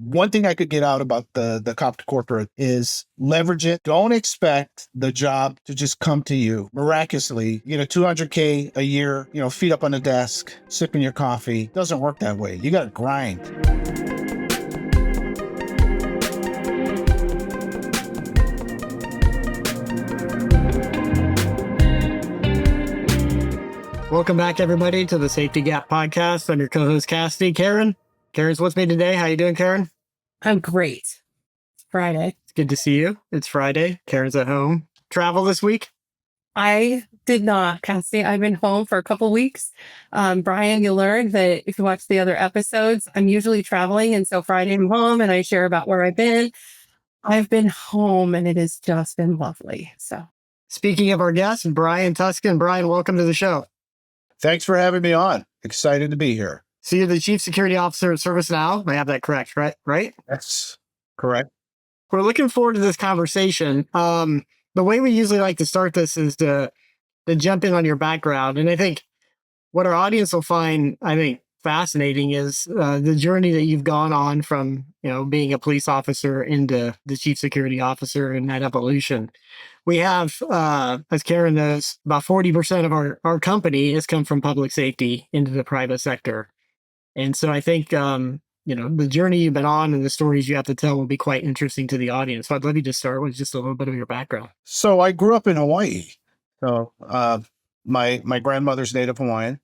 one thing I could get out about the cop to corporate is leverage it. Don't expect the job to just come to you miraculously. 200K a year, feet up on the desk, sipping your coffee. Doesn't work that way. You got to grind. Welcome back, everybody, to the Safety Gap Podcast. I'm your co-host, Cassidy. Karen's with me today. How you doing, Karen? I'm great. It's Friday. It's good to see you. It's Friday. Karen's at home. Travel this week? I did not, Cassidy. I've been home for a couple weeks. Brian, you learned that if you watch the other episodes, I'm usually traveling. And so Friday I'm home and I share about where I've been. I've been home and it has just been lovely. So, speaking of our guest, Brian Tuskan. Brian, welcome to the show. Thanks for having me on. Excited to be here. So you're the Chief Security Officer at ServiceNow. I have that correct, right? That's correct. We're looking forward to this conversation. The way we usually like to start this is to jump in on your background. And I think what our audience will find, fascinating is the journey that you've gone on from, being a police officer into the Chief Security Officer and that evolution. We have, as Karen knows, about 40% of our company has come from public safety into the private sector. And so I think, the journey you've been on and the stories you have to tell will be quite interesting to the audience. So I'd love you to start with just a little bit of your background. So I grew up in Hawaii. So my grandmother's Native Hawaiian,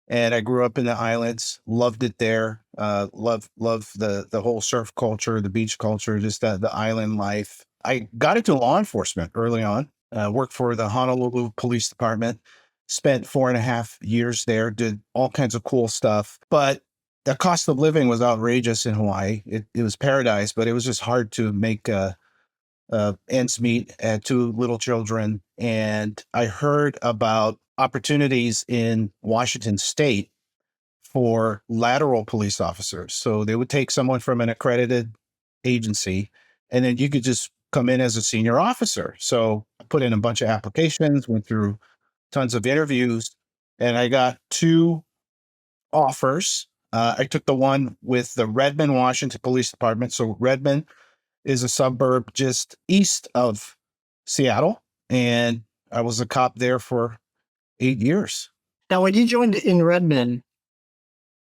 and I grew up in the islands. Loved it there. Love the whole surf culture, the beach culture, just the island life. I got into law enforcement early on. Worked for the Honolulu Police Department. Spent 4.5 years there. Did all kinds of cool stuff, but the cost of living was outrageous in Hawaii. It was paradise, but it was just hard to make ends meet. I had 2 little children, and I heard about opportunities in Washington State for lateral police officers. So they would take someone from an accredited agency, and then you could just come in as a senior officer. So I put in a bunch of applications, went through tons of interviews, and I got 2 offers. I took the one with the Redmond, Washington Police Department. So Redmond is a suburb just east of Seattle, and I was a cop there for 8 years. Now, when you joined in Redmond,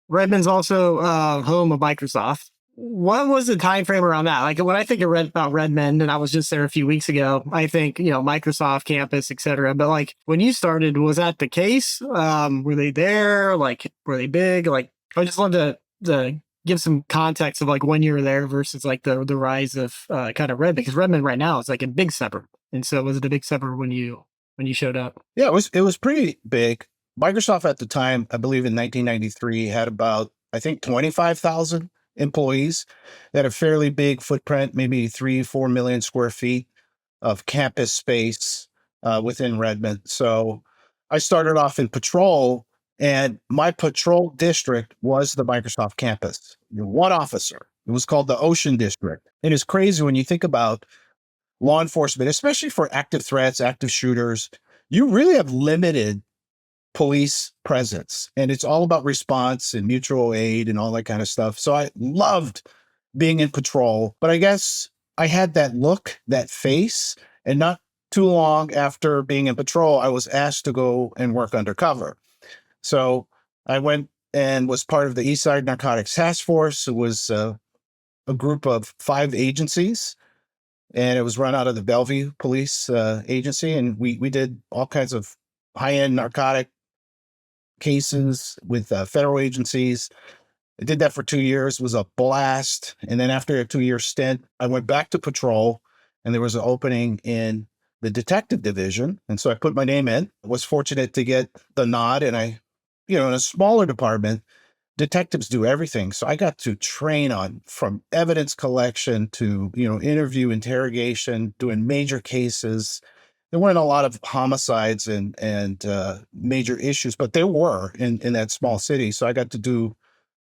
Redmond's also home of Microsoft. What was the time frame around that? Like when I think about Redmond, and I was just there a few weeks ago, I think, Microsoft campus, et cetera. But like when you started, was that the case? Were they there? Like, were they big? Like, I just love to give some context of like when you were there versus like the rise of kind of Redmond, because Redmond right now is like a big suburb. And so was it a big suburb when you showed up? Yeah, it was pretty big. Microsoft at the time, I believe in 1993, had about, 25,000 employees. They had a fairly big footprint, maybe 3-4 million square feet of campus space within Redmond. So I started off in patrol, and my patrol district was the Microsoft campus. One officer. It was called the Ocean District. It is crazy when you think about law enforcement, especially for active threats, active shooters. You really have limited police presence, and it's all about response and mutual aid and all that kind of stuff. So I loved being in patrol, but I guess I had that look, that face, and not too long after being in patrol, I was asked to go and work undercover. So I went and was part of the Eastside Narcotics Task Force. It was a group of 5 agencies, and it was run out of the Bellevue Police Agency. And we did all kinds of high-end narcotic cases with federal agencies. I did that for 2 years. It was a blast. And then after a 2-year stint, I went back to patrol, and there was an opening in the detective division. And so I put my name in. I was fortunate to get the nod, and I, in a smaller department, detectives do everything. So I got to train on from evidence collection to, interview, interrogation, doing major cases. There weren't a lot of homicides and major issues, but there were in that small city. So I got to do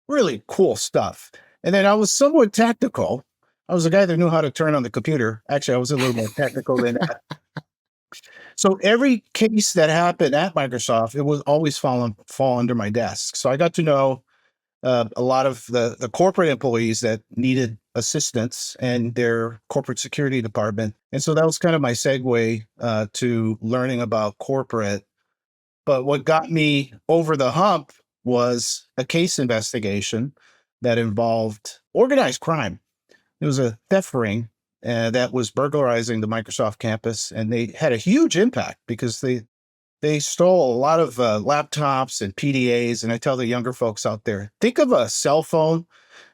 really cool stuff. And then I was somewhat tactical. I was a guy that knew how to turn on the computer. Actually, I was a little more technical than that. So every case that happened at Microsoft, it would always fall under my desk. So I got to know a lot of the corporate employees that needed assistance and their corporate security department. And so that was kind of my segue to learning about corporate. But what got me over the hump was a case investigation that involved organized crime. It was a theft ring that was burglarizing the Microsoft campus, and they had a huge impact because they stole a lot of laptops and PDAs. And I tell the younger folks out there, think of a cell phone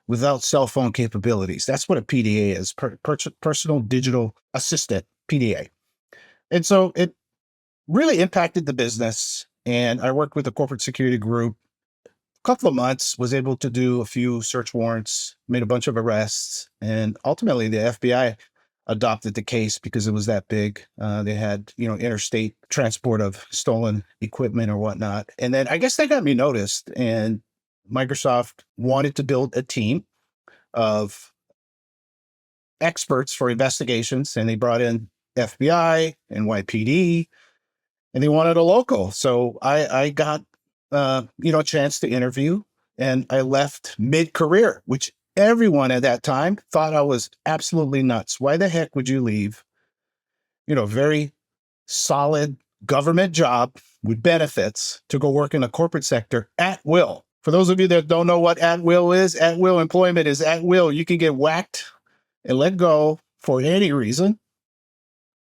without cell phone capabilities. That's what a PDA is, personal digital assistant, PDA. And so it really impacted the business. And I worked with a corporate security group. A couple of months, was able to do a few search warrants, made a bunch of arrests, and ultimately the FBI adopted the case because it was that big. They had, interstate transport of stolen equipment or whatnot. And then I guess they got me noticed, and Microsoft wanted to build a team of experts for investigations, and they brought in FBI, NYPD, and they wanted a local. So I got, a chance to interview, and I left mid-career, which everyone at that time thought I was absolutely nuts. Why the heck would you leave, very solid government job with benefits to go work in the corporate sector at will? For those of you that don't know what at will is, at will employment is at will. You can get whacked and let go for any reason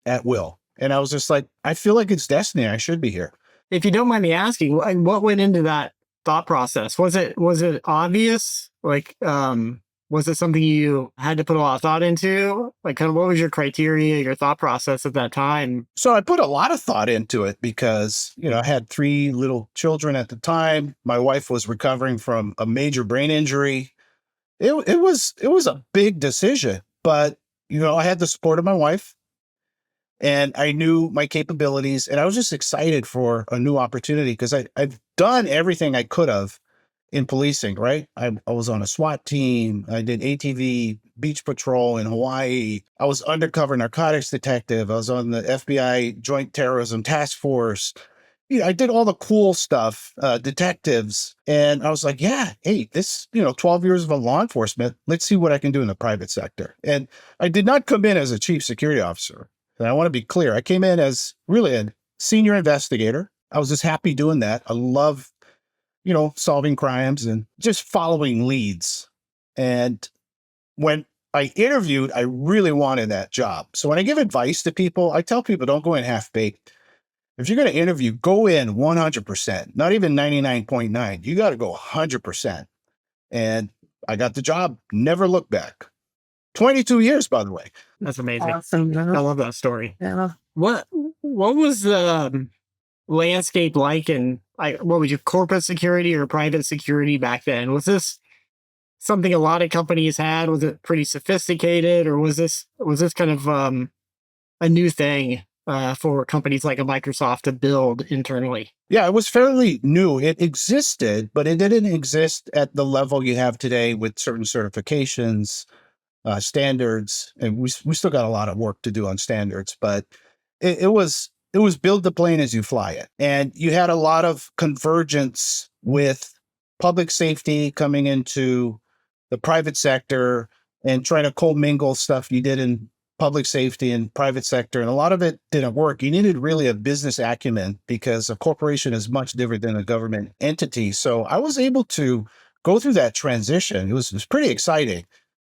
at will. And I was just like, I feel like it's destiny. I should be here. If you don't mind me asking, what went into that thought process? Was it obvious? Was it something you had to put a lot of thought into? Like, kind of, what was your criteria, your thought process at that time? So I put a lot of thought into it because, I had 3 little children at the time. My wife was recovering from a major brain injury. It was a big decision, but, I had the support of my wife, and I knew my capabilities, and I was just excited for a new opportunity because I've done everything I could have in policing, right? I was on a SWAT team. I did ATV beach patrol in Hawaii. I was undercover narcotics detective. I was on the FBI Joint Terrorism Task Force. I did all the cool stuff, detectives. And I was like, yeah, hey, this, 12 years of law enforcement, let's see what I can do in the private sector. And I did not come in as a chief security officer. And I want to be clear. I came in as really a senior investigator. I was just happy doing that. I love, solving crimes and just following leads. And when I interviewed, I really wanted that job. So when I give advice to people, I tell people don't go in half-baked. If you're going to interview, go in 100%, not even 99.9. You got to go 100%. And I got the job, never looked back. 22 years, by the way. That's amazing. Awesome. I love that story. Yeah. What was the landscape like in, what was your corporate security or private security back then? Was this something a lot of companies had? Was it pretty sophisticated, or was this kind of a new thing for companies like a Microsoft to build internally? Yeah, it was fairly new. It existed, but it didn't exist at the level you have today with certain certifications, standards, and we still got a lot of work to do on standards. But it was build the plane as you fly it, and you had a lot of convergence with public safety coming into the private sector and trying to commingle stuff you did in public safety and private sector. And a lot of it didn't work. You needed really a business acumen because a corporation is much different than a government entity. So I was able to go through that transition. It was pretty exciting.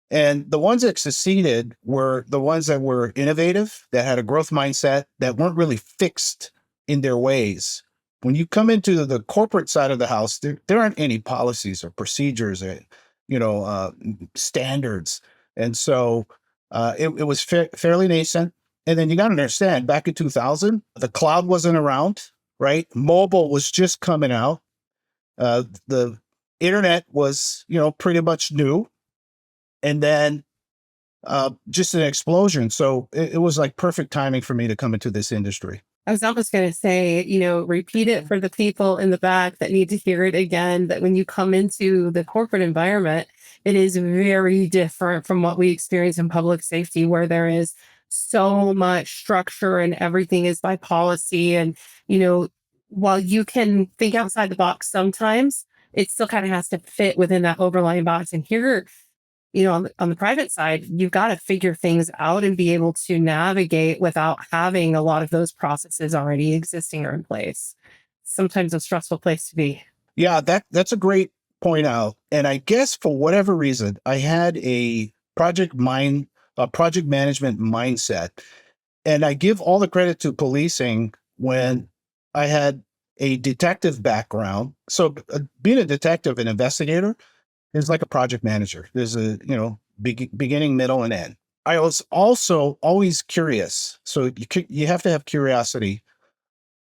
And the ones that succeeded were the ones that were innovative, that had a growth mindset, that weren't really fixed in their ways. When you come into the corporate side of the house, there aren't any policies or procedures or, standards. And so it was fairly nascent. And then you got to understand, back in 2000, the cloud wasn't around, right? Mobile was just coming out. The internet was, pretty much new. And then just an explosion. So it was like perfect timing for me to come into this industry. I was almost going to say, repeat it for the people in the back that need to hear it again, that when you come into the corporate environment, it is very different from what we experience in public safety, where there is so much structure and everything is by policy. And, while you can think outside the box sometimes, it still kind of has to fit within that overlying box. And here, on the private side, you've got to figure things out and be able to navigate without having a lot of those processes already existing or in place. Sometimes a stressful place to be. Yeah, that's a great point out. And I guess for whatever reason, I had a project management mindset. And I give all the credit to policing when I had a detective background. So being a detective and investigator is like a project manager. There's a, beginning, middle, and end. I was also always curious. So you have to have curiosity.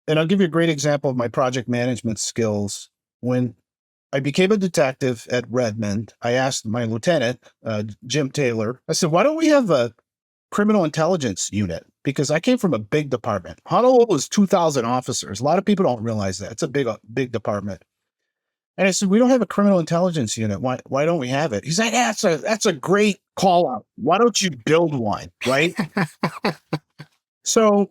And I'll give you a great example of my project management skills. When I became a detective at Redmond, I asked my lieutenant, Jim Taylor, I said, why don't we have a criminal intelligence unit? Because I came from a big department. Honolulu was 2,000 officers. A lot of people don't realize that. It's a big department. And I said, we don't have a criminal intelligence unit. Why don't we have it? He's like, yeah, that's a great call out. Why don't you build one? Right. So,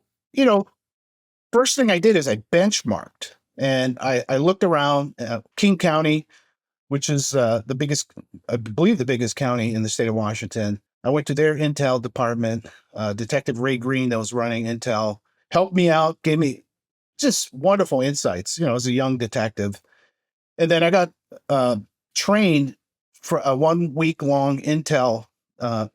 first thing I did is I benchmarked and I looked around King County, which is the biggest, I believe the biggest county in the state of Washington. I went to their intel department. Detective Ray Green, that was running intel, helped me out, gave me just wonderful insights, as a young detective. And then I got trained for a 1 week long intel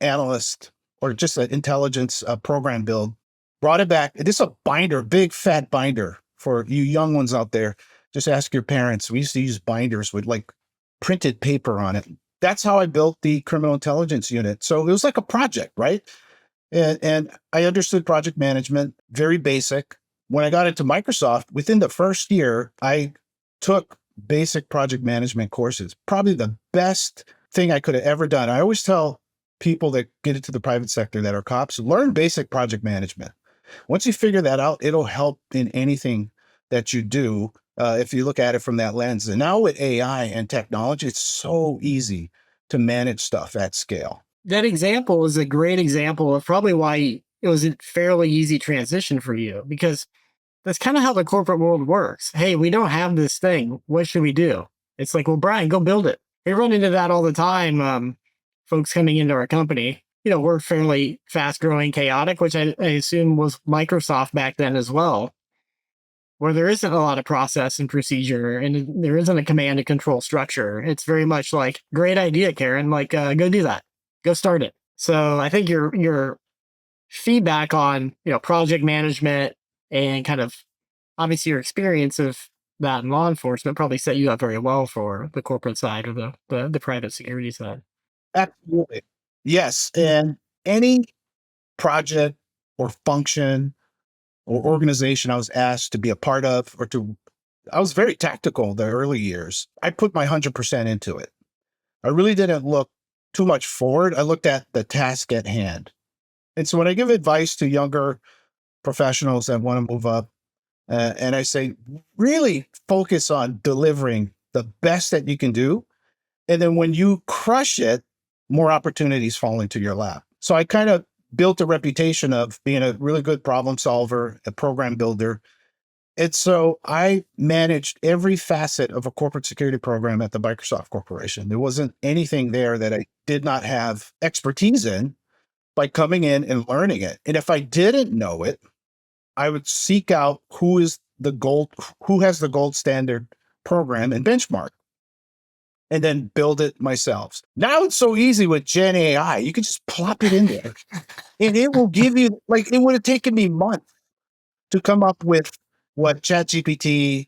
analyst or just an intelligence program build. Brought it back. This is a binder, big fat binder for you young ones out there. Just ask your parents. We used to use binders with like printed paper on it. That's how I built the criminal intelligence unit. So it was like a project, right? And I understood project management, very basic. When I got into Microsoft, within the first year, I took basic project management courses. Probably the best thing I could have ever done. I always tell people that get into the private sector that are cops, learn basic project management. Once you figure that out, it'll help in anything that you do if you look at it from that lens. And now with AI and technology, it's so easy to manage stuff at scale. That example is a great example of probably why it was a fairly easy transition for you, because that's kind of how the corporate world works. Hey, we don't have this thing. What should we do? It's like, well, Brian, go build it. We run into that all the time. Folks coming into our company, we're fairly fast growing, chaotic, which I assume was Microsoft back then as well, where there isn't a lot of process and procedure and there isn't a command and control structure. It's very much like, great idea, Karen, like, go do that. Go start it. So I think your feedback on, project management and kind of obviously your experience of that in law enforcement probably set you up very well for the corporate side or the private security side. Absolutely. Yes. And any project or function or organization I was asked to be a part of I was very tactical the early years. I put my 100% into it. I really didn't look too much forward. I looked at the task at hand. And so when I give advice to younger professionals that want to move up, and I say, really focus on delivering the best that you can do. And then when you crush it, more opportunities fall into your lap. So I kind of built a reputation of being a really good problem solver, a program builder. And so I managed every facet of a corporate security program at the Microsoft Corporation. There wasn't anything there that I did not have expertise in by coming in and learning it. And if I didn't know it, I would seek out who has the gold standard program and benchmark, and then build it myself. Now it's so easy with Gen AI. You can just plop it in there and it will give you, like, it would have taken me months to come up with what ChatGPT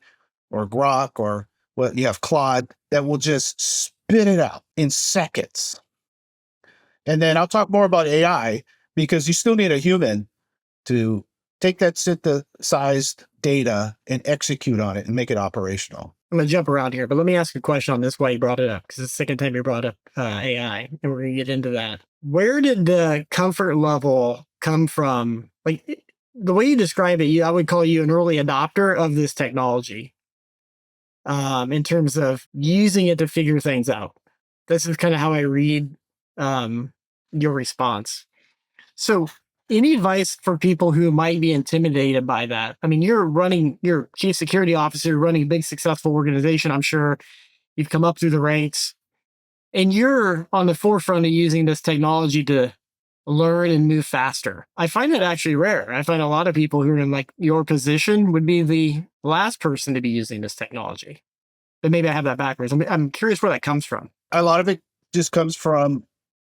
or Grok or what you have Claude that will just spit it out in seconds. And then I'll talk more about AI because you still need a human to take that synthesized data and execute on it and make it operational. I'm going to jump around here, but let me ask a question on this why you brought it up, because it's the second time you brought up AI, and we're going to get into that. Where did the comfort level come from? Like, the way you describe it, I would call you an early adopter of this technology in terms of using it to figure things out. This is kind of how I read your response. So any advice for people who might be intimidated by that? I mean, you're chief security officer, running a big successful organization. I'm sure You've come up through the ranks, and you're on the forefront of using this technology to learn and move faster. I find that actually rare. I find a lot of people who are in like your position would be the last person to be using this technology. But maybe I have that backwards. I'm curious where that comes from. A lot of it just comes from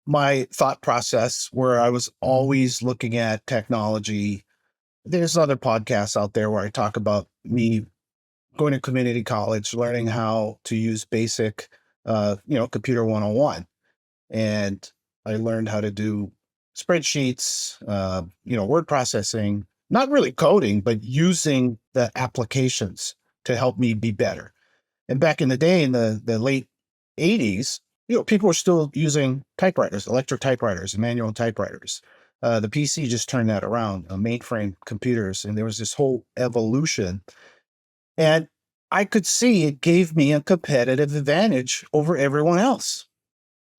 my thought process where I was always looking at technology. There's other podcasts out there where I talk about me going to community college, learning how to use basic, computer 101. And I learned how to do spreadsheets, word processing, not really coding, but using the applications to help me be better. And back in the day, in the late 80s, people were still using typewriters, electric typewriters, and manual typewriters. The PC just turned that around, mainframe computers, and there was this whole evolution. And I could see it gave me a competitive advantage over everyone else.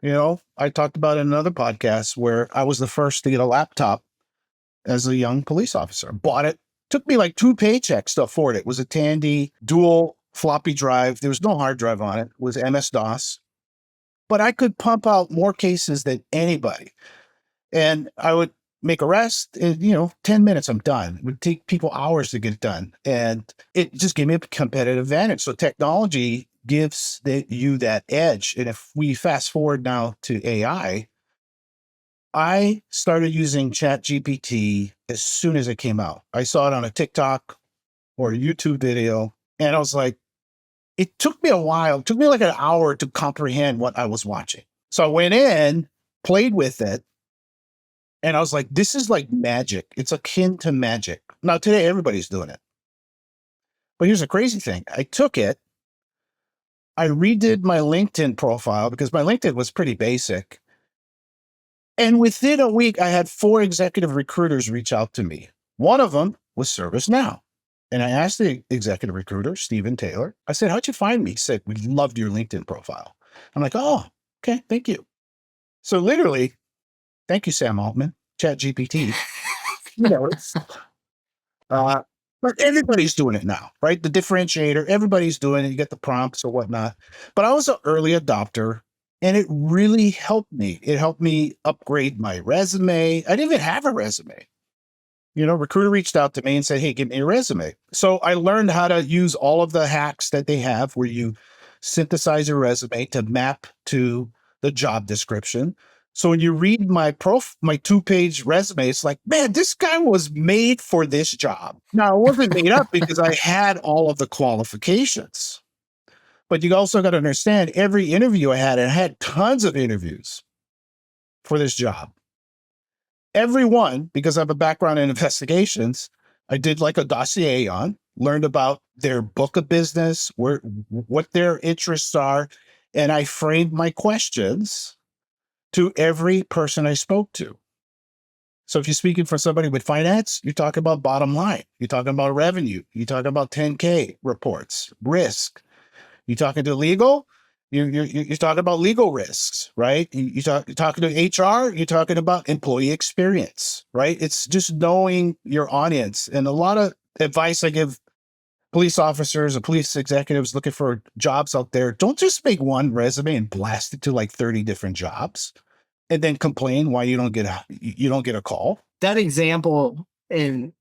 I talked about in another podcast where I was the first to get a laptop as a young police officer. Bought it. Took me like 2 paychecks to afford it. It was a Tandy dual floppy drive. There was no hard drive on it. It was MS-DOS. But I could pump out more cases than anybody. And I would make arrest in, 10 minutes, I'm done. It would take people hours to get it done. And it just gave me a competitive advantage. So technology gives you that edge. And if we fast forward now to AI, I started using ChatGPT as soon as it came out. I saw it on a TikTok or a YouTube video, and I was like, it took me a while. It took me like an hour to comprehend what I was watching. So I went in, played with it, and I was like, this is like magic. It's akin to magic. Now, today, everybody's doing it. But here's the crazy thing. I took it, I redid my LinkedIn profile because my LinkedIn was pretty basic. And within a week, I had 4 executive recruiters reach out to me. One of them was ServiceNow. And I asked the executive recruiter, Stephen Taylor, I said, how'd you find me? He said, we loved your LinkedIn profile. I'm like, oh, okay, thank you. So literally, thank you, Sam Altman, ChatGPT. But everybody's doing it now, right? The differentiator, everybody's doing it. You get the prompts or whatnot. But I was an early adopter, and it really helped me. It helped me upgrade my resume. I didn't even have a resume. Recruiter reached out to me and said, hey, give me a resume. So I learned how to use all of the hacks that they have where you synthesize your resume to map to the job description. So when you read my 2-page resume, it's like, man, this guy was made for this job. Now, it wasn't made up because I had all of the qualifications. But you also got to understand every interview I had tons of interviews for this job. Everyone, because I have a background in investigations, I did like a dossier on, learned about their book of business, what their interests are, and I framed my questions to every person I spoke to. So if you're speaking for somebody with finance, you're talking about bottom line. You're talking about revenue. You're talking about 10K reports, risk. You're talking to legal, you're talking about legal risks, right? You're talking to HR, you're talking about employee experience, right? It's just knowing your audience. And a lot of advice I give police officers or police executives looking for jobs out there, don't just make one resume and blast it to like 30 different jobs and then complain why you don't get a call. That example in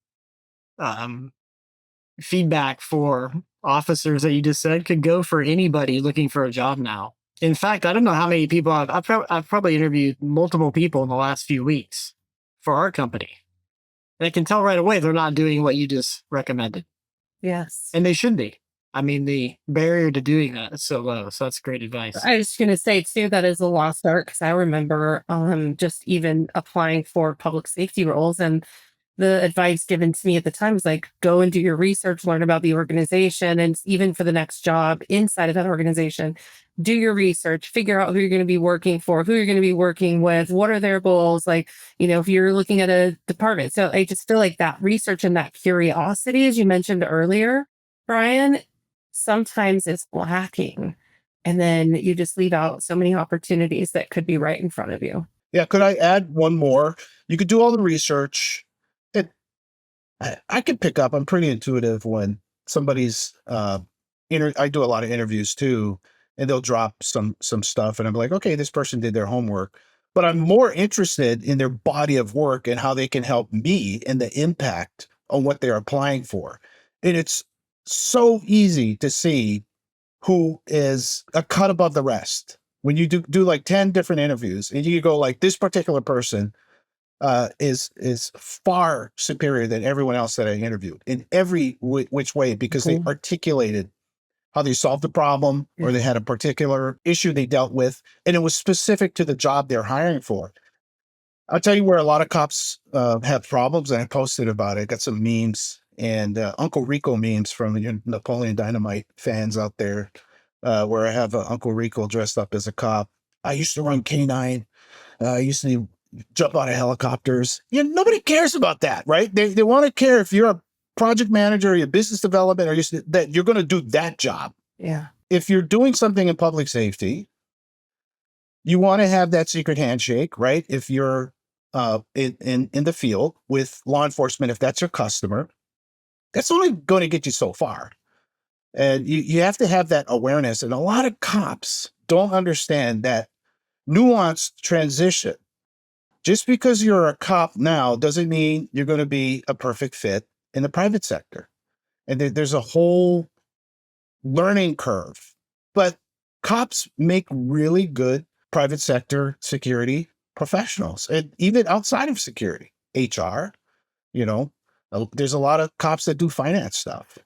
feedback for officers that you just said could go for anybody looking for a job now. In fact, I don't know how many people I've probably interviewed multiple people in the last few weeks for our company. And I can tell right away they're not doing what you just recommended. Yes. And they should be. I mean, the barrier to doing that is so low. So that's great advice. I was going to say too, that is a lost art because I remember just even applying for public safety roles, and the advice given to me at the time was like, go and do your research, learn about the organization, and even for the next job inside of that organization, do your research, figure out who you're going to be working for, who you're going to be working with, what are their goals, like, if you're looking at a department. So I just feel like that research and that curiosity, as you mentioned earlier, Brian, sometimes it's lacking. And then you just leave out so many opportunities that could be right in front of you. Yeah. Could I add one more? You could do all the research. I can pick up. I'm pretty intuitive when somebody's, I do a lot of interviews too. and they'll drop some stuff, and I'm like, okay, this person did their homework. But I'm more interested in their body of work and how they can help me and the impact on what they're applying for. And it's so easy to see who is a cut above the rest. When you do like 10 different interviews and you go like, this particular person is far superior than everyone else that I interviewed in every which way, because they articulated how they solved the problem, or they had a particular issue they dealt with, and it was specific to the job they're hiring for. I'll tell you where a lot of cops have problems, and I posted about it. Got some memes and Uncle Rico memes from your Napoleon Dynamite fans out there, where I have Uncle Rico dressed up as a cop. I used to run K9. I used to jump out of helicopters. Nobody cares about that, right? They want to care if you're a project manager, or your business development, or that you're going to do that job. Yeah. If you're doing something in public safety, you want to have that secret handshake, right? If you're in the field with law enforcement, if that's your customer, that's only going to get you so far. And you have to have that awareness. And a lot of cops don't understand that nuanced transition. Just because you're a cop now doesn't mean you're going to be a perfect fit in the private sector. And there's a whole learning curve. But cops make really good private sector security professionals, and even outside of security, HR, there's a lot of cops that do finance stuff.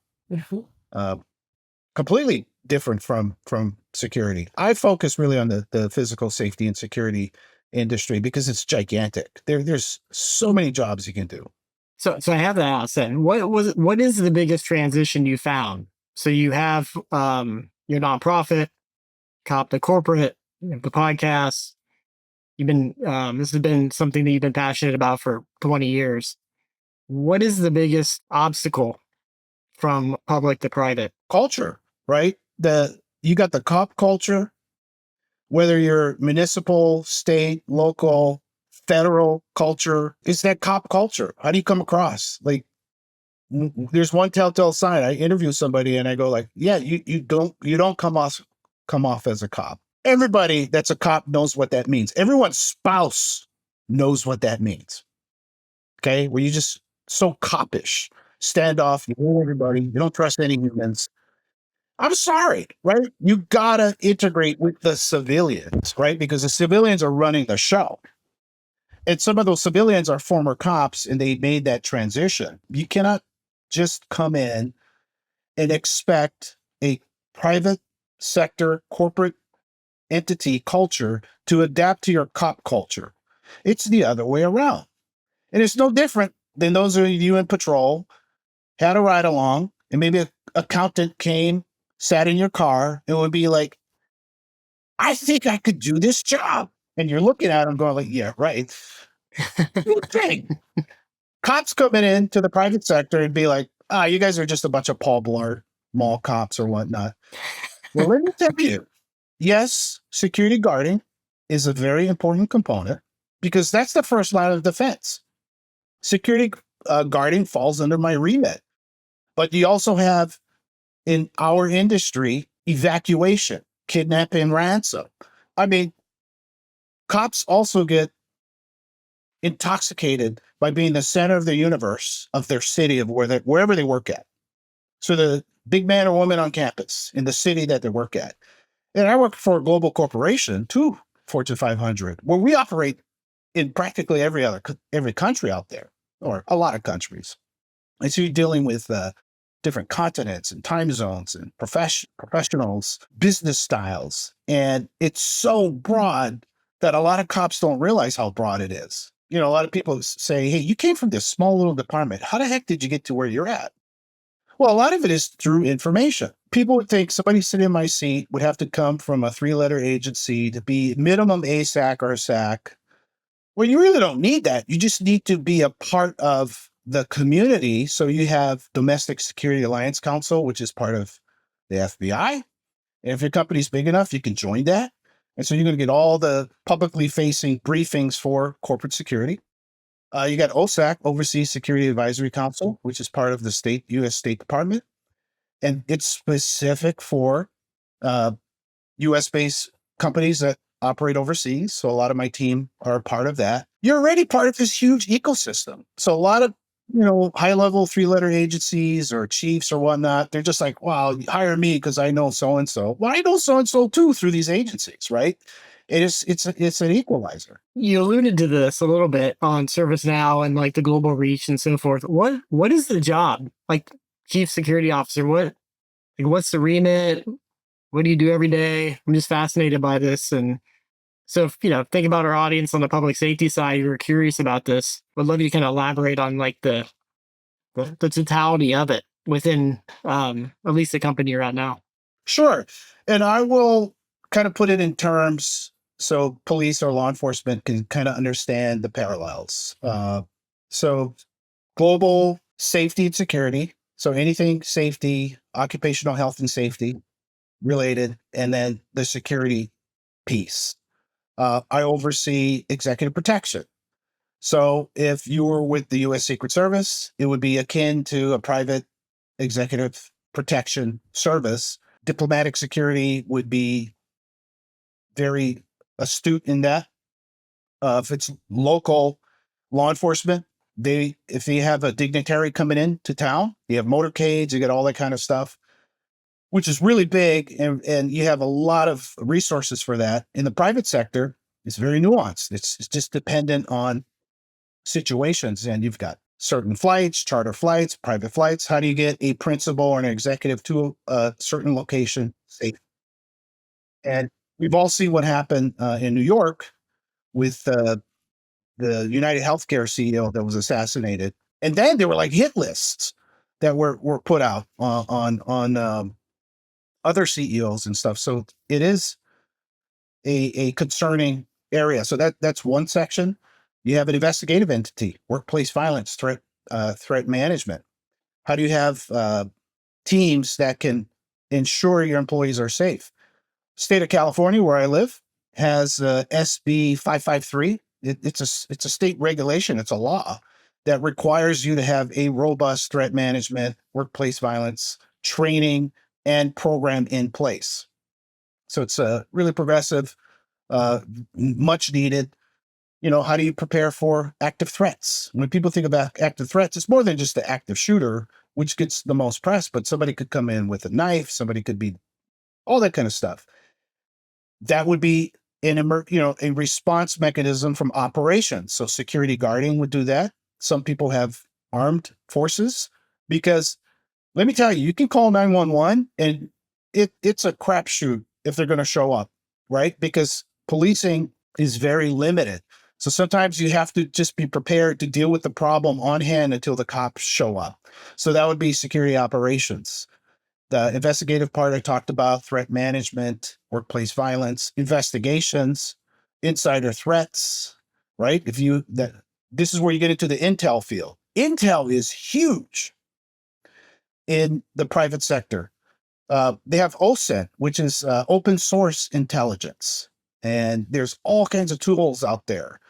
Completely different from security. I focus really on the physical safety and security industry because it's gigantic. There's so many jobs you can do. So I have to ask then, what is the biggest transition you found? So you have your nonprofit, cop to corporate, the podcast. You've been this has been something that you've been passionate about for 20 years. What is the biggest obstacle from public to private? Culture, right? You got the cop culture, whether you're municipal, state, local, federal culture, it's that cop culture. How do you come across? Like, there's one telltale sign. I interview somebody and I go like, yeah, you don't come off as a cop. Everybody that's a cop knows what that means. Everyone's spouse knows what that means. Okay, where you just so copish, stand off, you hate everybody, you don't trust any humans. I'm sorry, right? You gotta integrate with the civilians, right? Because the civilians are running the show. And some of those civilians are former cops and they made that transition. You cannot just come in and expect a private sector corporate entity culture to adapt to your cop culture. It's the other way around. And it's no different than those of you in patrol had a ride along and maybe an accountant came, sat in your car, and would be like, I think I could do this job. And you're looking at them going like, yeah, right. Thing. Cops coming into the private sector and be like, you guys are just a bunch of Paul Blart mall cops or whatnot. Well, let me tell you, yes, security guarding is a very important component because that's the first line of defense. Security guarding falls under my remit. But you also have in our industry, evacuation, kidnapping, ransom. I mean, cops also get intoxicated by being the center of the universe of their city, of wherever they work at. So the big man or woman on campus in the city that they work at. And I work for a global corporation too, Fortune 500, where we operate in practically every country out there, or a lot of countries. And so you're dealing with different continents and time zones and professionals, business styles. And it's so broad that a lot of cops don't realize how broad it is. A lot of people say, hey, you came from this small little department. How the heck did you get to where you're at? Well, a lot of it is through information. People would think somebody sitting in my seat would have to come from a 3-letter agency to be minimum ASAC or SAC. Well, you really don't need that. You just need to be a part of the community. So you have Domestic Security Alliance Council, which is part of the FBI. And if your company's big enough, you can join that. And so you're going to get all the publicly facing briefings for corporate security. You got OSAC, Overseas Security Advisory Council, which is part of the U.S. State Department. And it's specific for US based companies that operate overseas. So a lot of my team are a part of that. You're already part of this huge ecosystem. So a lot of, high level 3-letter agencies or chiefs or whatnot, they're just like, wow, hire me because I know so and so. Well, I know so and so too through these agencies, right? It's an equalizer. You alluded to this a little bit on ServiceNow and like the global reach and so forth. What is the job? Like chief security officer, what's the remit? What do you do every day? I'm just fascinated by this. And so if, think about our audience on the public safety side, you're curious about this. Would love you to kind of elaborate on like the totality of it within at least the company you're at now. Sure. And I will kind of put it in terms so police or law enforcement can kind of understand the parallels. So global safety and security. So anything safety, occupational health and safety related, and then the security piece. I oversee executive protection. So if you were with the U.S. Secret Service, it would be akin to a private executive protection service. Diplomatic security would be very astute in that. If it's local law enforcement, if they have a dignitary coming in to town, you have motorcades, you get all that kind of stuff, which is really big, and you have a lot of resources for that. In the private sector, it's very nuanced. It's just dependent on situations, and you've got certain flights, charter flights, private flights. How do you get a principal or an executive to a certain location safe? And we've all seen what happened in New York with the United Healthcare CEO that was assassinated, and then there were like hit lists that were put out on other CEOs and stuff. So it is a concerning area. So that's one section. You have an investigative entity, workplace violence, threat management. How do you have teams that can ensure your employees are safe? State of California, where I live, has SB 553. It's a state regulation. It's a law that requires you to have a robust threat management, workplace violence training, and program in place. So it's really progressive, much needed. How do you prepare for active threats? When people think about active threats, it's more than just the active shooter, which gets the most press, but somebody could come in with a knife, somebody could be all that kind of stuff. That would be a response mechanism from operations. So security guarding would do that. Some people have armed forces because let me tell you, you can call 911 and it's a crapshoot if they're going to show up, right? Because policing is very limited. So sometimes you have to just be prepared to deal with the problem on hand until the cops show up. So that would be security operations. The investigative part I talked about, threat management, workplace violence, investigations, insider threats, right? This is where you get into the intel field. Intel is huge in the private sector. They have OSINT, which is open source intelligence. And there's all kinds of tools out there.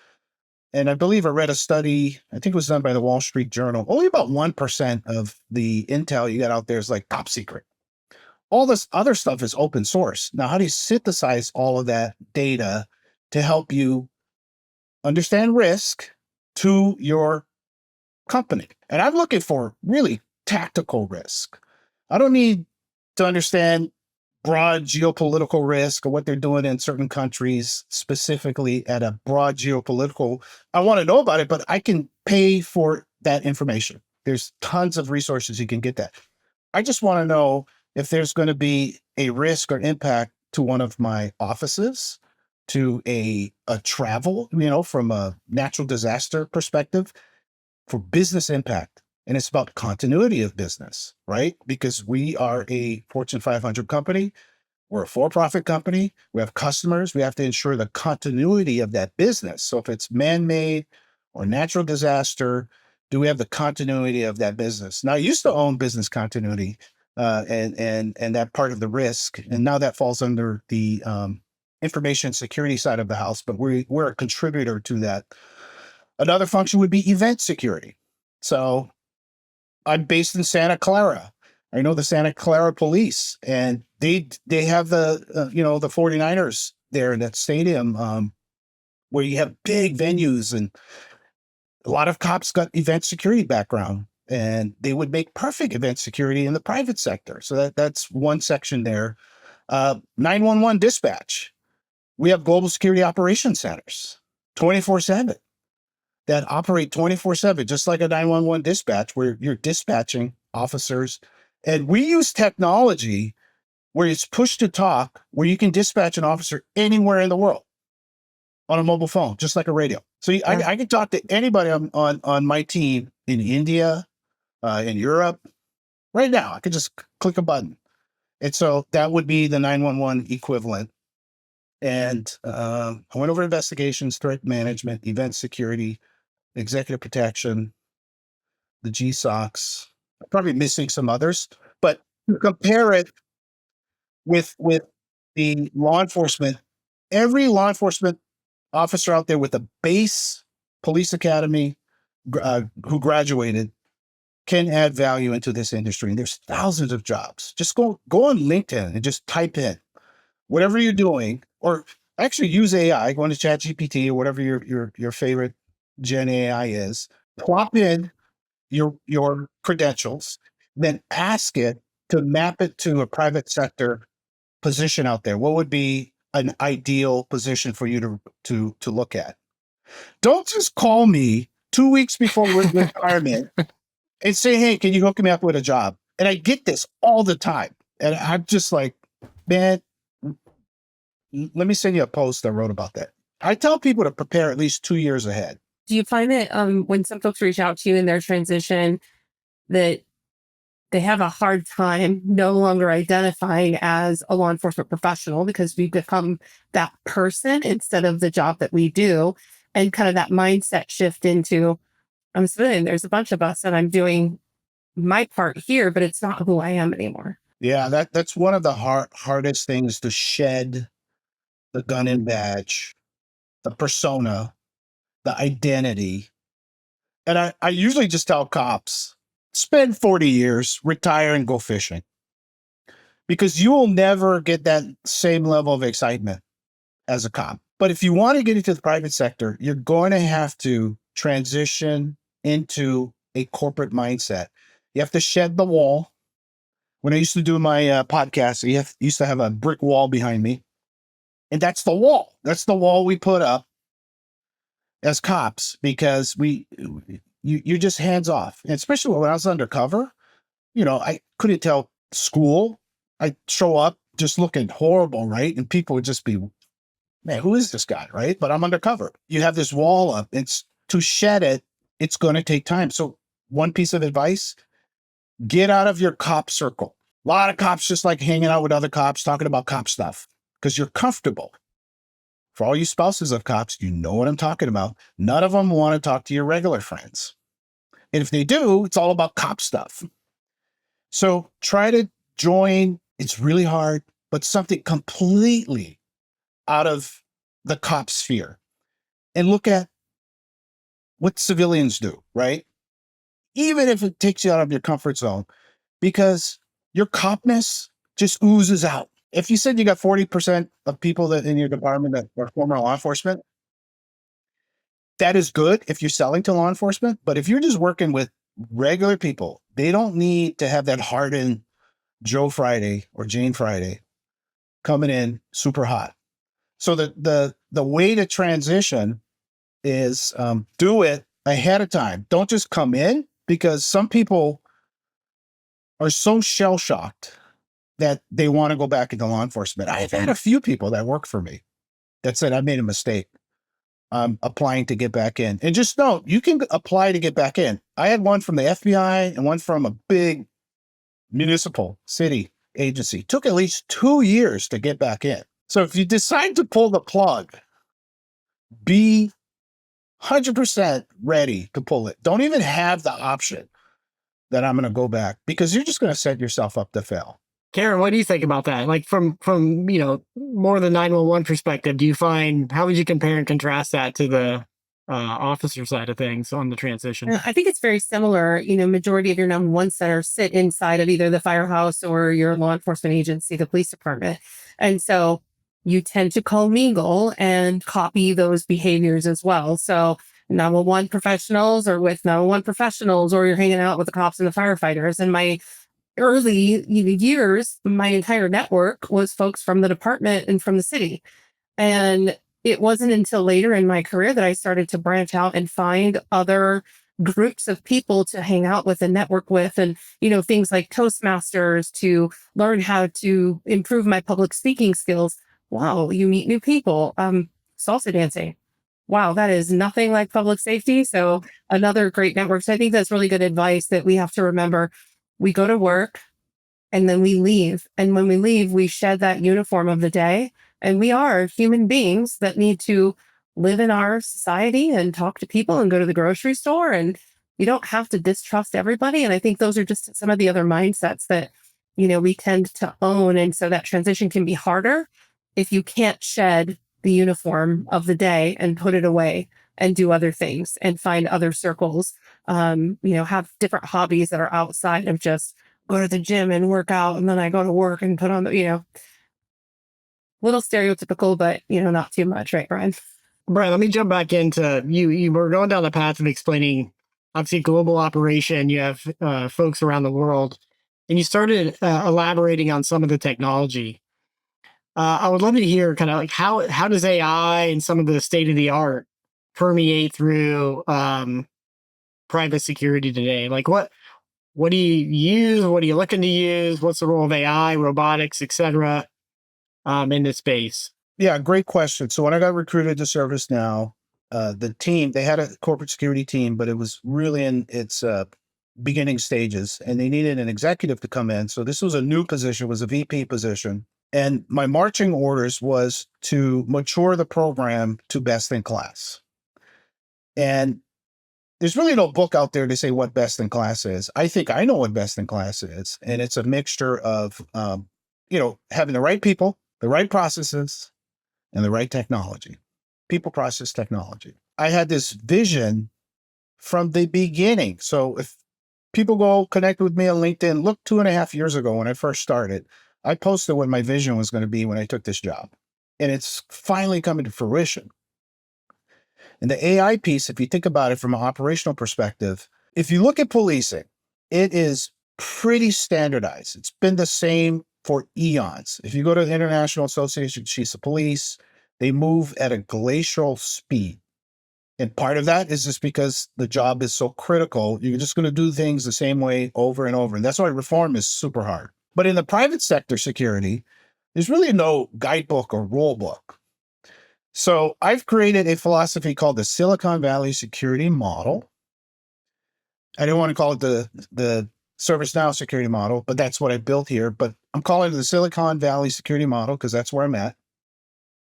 And I believe I read a study, I think it was done by the Wall Street Journal. Only about 1% of the intel you got out there is like top secret. All this other stuff is open source. Now, how do you synthesize all of that data to help you understand risk to your company? And I'm looking for really tactical risk. I don't need to understand broad geopolitical risk or what they're doing in certain countries, specifically at a broad geopolitical. I want to know about it, but I can pay for that information. There's tons of resources you can get that. I just want to know if there's going to be a risk or impact to one of my offices, to a travel, from a natural disaster perspective, for business impact. And it's about continuity of business, right? Because we are a Fortune 500 company. We're a for-profit company. We have customers. We have to ensure the continuity of that business. So if it's man-made or natural disaster, do we have the continuity of that business? Now, I used to own business continuity and that part of the risk. And now that falls under the information security side of the house, but we're a contributor to that. Another function would be event security. So I'm based in Santa Clara. I know the Santa Clara Police, and they have the the 49ers there in that stadium, where you have big venues, and a lot of cops got event security background, and they would make perfect event security in the private sector. So that's one section there. 911 dispatch. We have global security operations centers, 24/7, that operate 24/7, just like a 911 dispatch, where you're dispatching officers. And we use technology where it's push to talk, where you can dispatch an officer anywhere in the world on a mobile phone, just like a radio. So I can talk to anybody on my team in India, in Europe, right now. I could just click a button. And so that would be the 911 equivalent. And I went over investigations, threat management, event security, executive protection, the GSOCs. I'm probably missing some others, but compare it with the law enforcement. Every law enforcement officer out there with a base police academy who graduated can add value into this industry. And there's thousands of jobs. Just go on LinkedIn and just type in whatever you're doing, or actually use AI, go into ChatGPT or whatever your favorite Gen AI is, plop in your credentials, then ask it to map it to a private sector position out there. What would be an ideal position for you to look at? Don't just call me 2 weeks before retirement and say, "Hey, can you hook me up with a job?" And I get this all the time. And I'm just like, man, let me send you a post I wrote about that. I tell people to prepare at least 2 years ahead. Do you find that when some folks reach out to you in their transition that they have a hard time no longer identifying as a law enforcement professional because we become that person instead of the job that we do, and kind of that mindset shift into, I'm civilian, there's a bunch of us and I'm doing my part here, but it's not who I am anymore. Yeah, that's one of the hardest things to shed: the gun and badge, the persona, the identity. And I usually just tell cops, spend 40 years, retire, and go fishing. Because you will never get that same level of excitement as a cop. But if you want to get into the private sector, you're going to have to transition into a corporate mindset. You have to shed the wall. When I used to do my podcast, used to have a brick wall behind me. And that's the wall. That's the wall we put up as cops, because you're just hands off. And especially when I was undercover, I couldn't tell school. I'd show up just looking horrible, right? And people would just be, man, who is this guy, right? But I'm undercover. You have this wall up. It's to shed it, it's going to take time. So one piece of advice: get out of your cop circle. A lot of cops just like hanging out with other cops, talking about cop stuff because you're comfortable. For all you spouses of cops, you know what I'm talking about. None of them want to talk to your regular friends. And if they do, it's all about cop stuff. So try to join. It's really hard, but something completely out of the cop sphere, and look at what civilians do, right? Even if it takes you out of your comfort zone, because your copness just oozes out. If you said you got 40% of people that in your department that are former law enforcement, that is good if you're selling to law enforcement. But if you're just working with regular people, they don't need to have that hardened Joe Friday or Jane Friday coming in super hot. So the way to transition is do it ahead of time. Don't just come in, because some people are so shell shocked that they want to go back into law enforcement. I've had a few people that work for me that said, I made a mistake. I'm applying to get back in. And just know, you can apply to get back in. I had one from the FBI and one from a big municipal city agency. Took at least 2 years to get back in. So if you decide to pull the plug, be 100% ready to pull it. Don't even have the option that I'm going to go back, because you're just going to set yourself up to fail. Karen, what do you think about that? Like from more the 911 perspective, do you find, how would you compare and contrast that to the officer side of things on the transition? I think it's very similar. Majority of your 911 centers sit inside of either the firehouse or your law enforcement agency, the police department. And so you tend to commingle and copy those behaviors as well. So 911 professionals are with 911 professionals, or you're hanging out with the cops and the firefighters. In my early years, my entire network was folks from the department and from the city. And it wasn't until later in my career that I started to branch out and find other groups of people to hang out with and network with, and, things like Toastmasters to learn how to improve my public speaking skills. Wow, you meet new people. Salsa dancing. Wow, that is nothing like public safety. So another great network. So I think that's really good advice that we have to remember. We go to work, and then we leave. And when we leave, we shed that uniform of the day. And we are human beings that need to live in our society and talk to people and go to the grocery store. And you don't have to distrust everybody. And I think those are just some of the other mindsets that, we tend to own. And so that transition can be harder if you can't shed the uniform of the day and put it away and do other things and find other circles, have different hobbies that are outside of just go to the gym and work out, and then I go to work and put on the, little stereotypical, but not too much, right, Brian? Brian, let me jump back into you. You were going down the path of explaining, obviously, global operation. You have folks around the world, and you started elaborating on some of the technology. I would love to hear kind of like how does AI and some of the state of the art permeate through private security today? Like what do you use? What are you looking to use? What's the role of AI, robotics, etc. In this space? Yeah, great question. So when I got recruited to ServiceNow, the team, they had a corporate security team, but it was really in its beginning stages, and they needed an executive to come in. So this was a new position, was a VP position. And my marching orders was to mature the program to best in class. And there's really no book out there to say what best in class is. I think I know what best in class is. And it's a mixture of, having the right people, the right processes, and the right technology. People, process, technology. I had this vision from the beginning. So if people go connect with me on LinkedIn, look 2.5 years ago when I first started, I posted what my vision was going to be when I took this job. And it's finally coming to fruition. And the AI piece, if you think about it from an operational perspective, if you look at policing, it is pretty standardized. It's been the same for eons. If you go to the International Association of Chiefs of Police, they move at a glacial speed. And part of that is just because the job is so critical. You're just going to do things the same way over and over. And that's why reform is super hard. But in the private sector security, there's really no guidebook or rule book. So I've created a philosophy called the Silicon Valley security model. I don't want to call it the ServiceNow security model, but that's what I built here. But I'm calling it the Silicon Valley security model because that's where I'm at.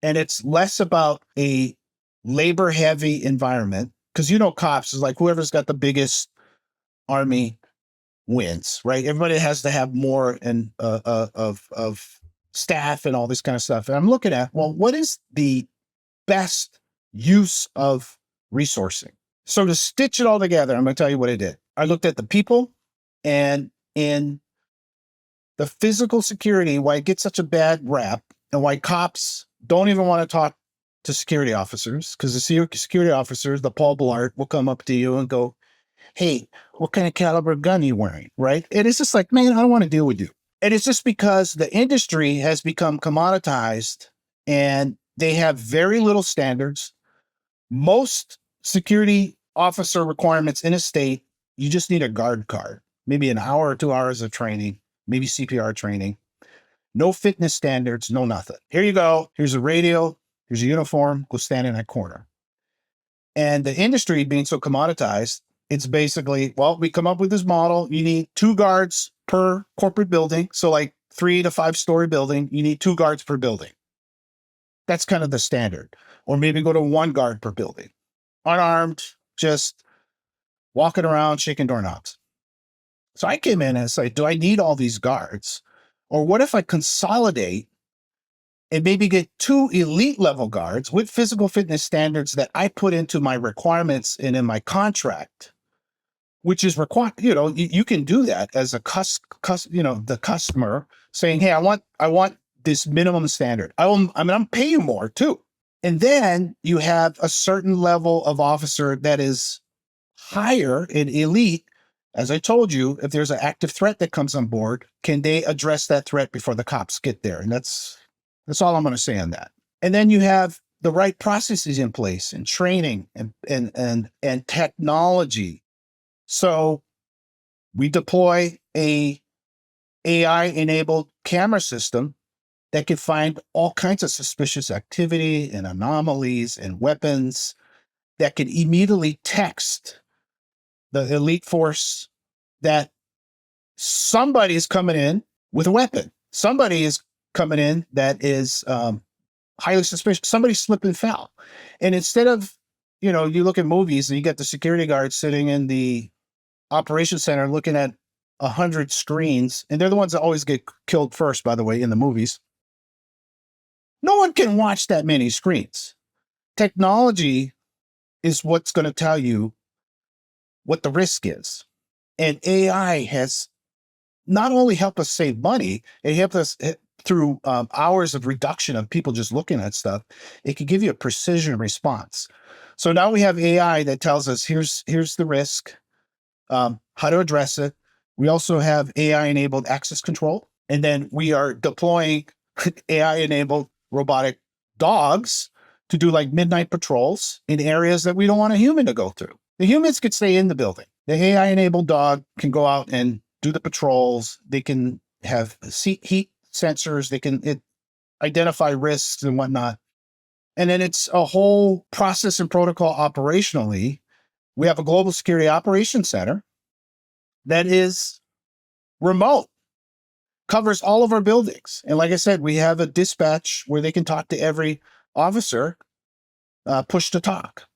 And it's less about a labor-heavy environment, because cops is like whoever's got the biggest army wins, right? Everybody has to have more and of staff and all this kind of stuff. And I'm looking at, well, what is the best use of resourcing? So to stitch it all together, I'm going to tell you what I did. I looked at the people, and in the physical security, why it gets such a bad rap and why cops don't even want to talk to security officers, because the security officers, the Paul Blart, will come up to you and go, hey, what kind of caliber gun are you wearing, right? And it's just like, man, I don't want to deal with you. And it's just because the industry has become commoditized and they have very little standards. Most security officer requirements in a state, you just need a guard card, maybe an hour or 2 hours of training, maybe CPR training. No fitness standards, no nothing. Here you go. Here's a radio. Here's a uniform. Go stand in that corner. And the industry being so commoditized, it's basically, well, we come up with this model. You need 2 guards per corporate building. So like 3 to 5 story building, you need 2 guards per building. That's kind of the standard. Or maybe go to 1 guard per building. Unarmed, just walking around, shaking doorknobs. So I came in and said, do I need all these guards? Or what if I consolidate and maybe get 2 elite level guards with physical fitness standards that I put into my requirements and in my contract, which is required. You can do that as a the customer saying, hey, I want this minimum standard. I'm pay you more too. And then you have a certain level of officer that is higher and elite. As I told you, if there's an active threat that comes on board, can they address that threat before the cops get there? And that's all I'm going to say on that. And then you have the right processes in place and training and technology. So we deploy a AI-enabled camera system that can find all kinds of suspicious activity and anomalies and weapons that can immediately text the elite force that somebody is coming in with a weapon. Somebody is coming in that is highly suspicious. Somebody slipped and fell. And instead of, you look at movies and you get the security guards sitting in the operations center looking at 100 screens, and they're the ones that always get killed first, by the way, in the movies. No one can watch that many screens. Technology is what's going to tell you what the risk is. And AI has not only helped us save money, it helped us through hours of reduction of people just looking at stuff. It can give you a precision response. So now we have AI that tells us here's the risk, how to address it. We also have AI-enabled access control. And then we are deploying AI-enabled robotic dogs to do like midnight patrols in areas that we don't want a human to go through. The humans could stay in the building. The AI-enabled dog can go out and do the patrols. They can have heat sensors. They can identify risks and whatnot. And then it's a whole process and protocol operationally. We have a global security operations center that is remote, covers all of our buildings. And like I said, we have a dispatch where they can talk to every officer, push to talk.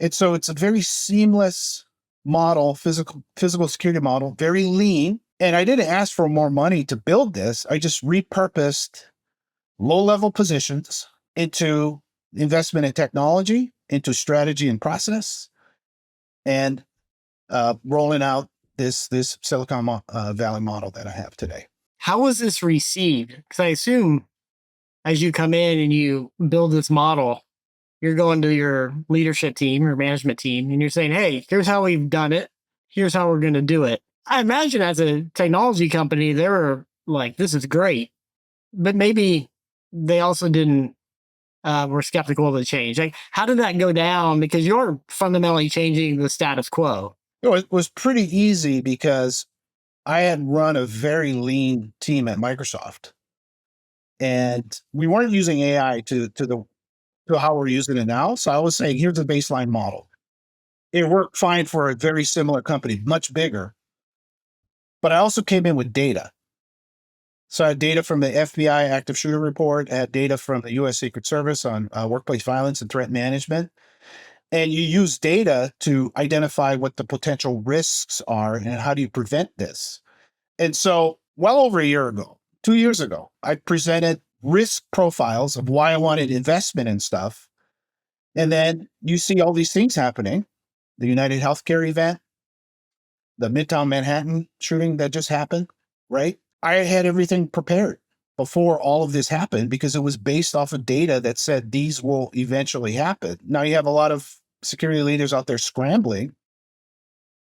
And so it's a very seamless model, physical security model, very lean. And I didn't ask for more money to build this. I just repurposed low-level positions into investment in technology, into strategy and process, and rolling out this Silicon Valley model that I have today. How was this received? Because I assume as you come in and you build this model, you're going to your leadership team, your management team, and you're saying, hey, here's how we've done it. Here's how we're going to do it. I imagine as a technology company, they were like, this is great. But maybe they also were skeptical of the change. Like, how did that go down? Because you're fundamentally changing the status quo. It was pretty easy because I had run a very lean team at Microsoft. And we weren't using AI to how we're using it now. So I was saying, here's the baseline model. It worked fine for a very similar company, much bigger. But I also came in with data. So I had data from the FBI active shooter report, I had data from the US Secret Service on workplace violence and threat management. And you use data to identify what the potential risks are and how do you prevent this. And so well over a year ago, 2 years ago, I presented risk profiles of why I wanted investment in stuff. And then you see all these things happening. The United Healthcare event, the Midtown Manhattan shooting that just happened, right? I had everything prepared before all of this happened because it was based off of data that said these will eventually happen. Now you have a lot of security leaders out there scrambling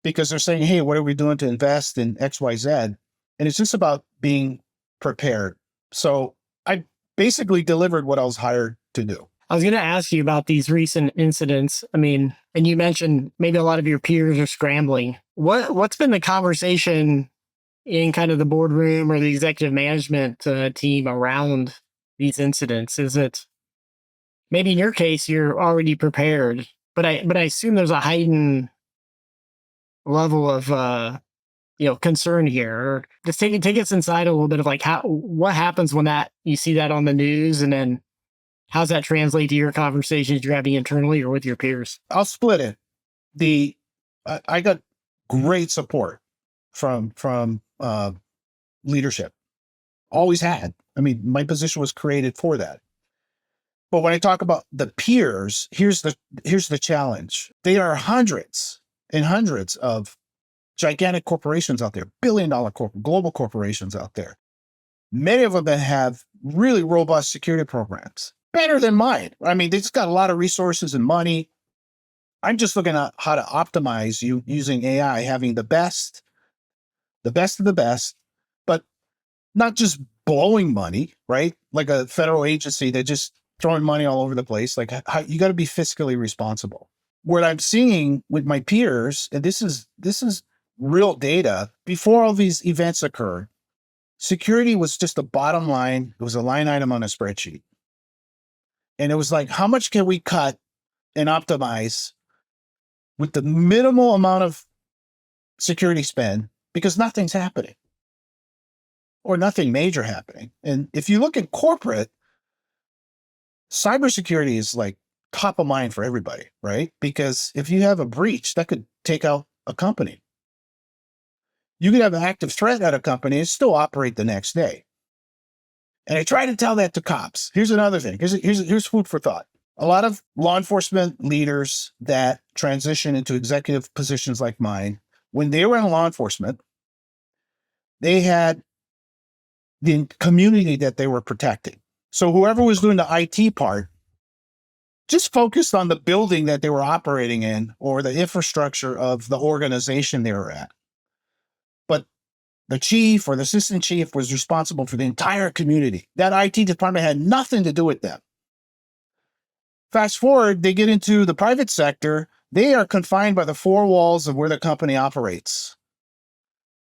because they're saying, hey, what are we doing to invest in XYZ? And it's just about being prepared. So I basically delivered what I was hired to do. I was going to ask you about these recent incidents. I mean, and you mentioned maybe a lot of your peers are scrambling. What's been the conversation in kind of the boardroom or the executive management team around these incidents? Is it maybe in your case you're already prepared, but I assume there's a heightened level of concern here. Or just take us inside a little bit of like what happens when you see that on the news, and then how's that translate to your conversations you're having internally or with your peers? I'll split it. I got great support from leadership. Always had. I mean, my position was created for that. But when I talk about the peers, here's the challenge. There are hundreds and hundreds of gigantic corporations out there, billion-dollar global corporations out there. Many of them that have really robust security programs, better than mine. I mean, they just got a lot of resources and money. I'm just looking at how to optimize you using AI, having the best of the best, but not just blowing money, right? Like a federal agency that just throwing money all over the place. Like how, you got to be fiscally responsible. What I'm seeing with my peers, and this is real data, before all these events occurred, security was just a bottom line. It was a line item on a spreadsheet. And it was like, how much can we cut and optimize with the minimal amount of security spend? Because nothing's happening or nothing major happening. And if you look at corporate, cybersecurity is like top of mind for everybody, right? Because if you have a breach, that could take out a company. You could have an active threat at a company and still operate the next day. And I try to tell that to cops. Here's another thing. Here's food for thought. A lot of law enforcement leaders that transition into executive positions like mine, when they were in law enforcement, they had the community that they were protecting. So whoever was doing the IT part just focused on the building that they were operating in or the infrastructure of the organization they were at. But the chief or the assistant chief was responsible for the entire community. That IT department had nothing to do with them. Fast forward, they get into the private sector. They are confined by the four walls of where the company operates.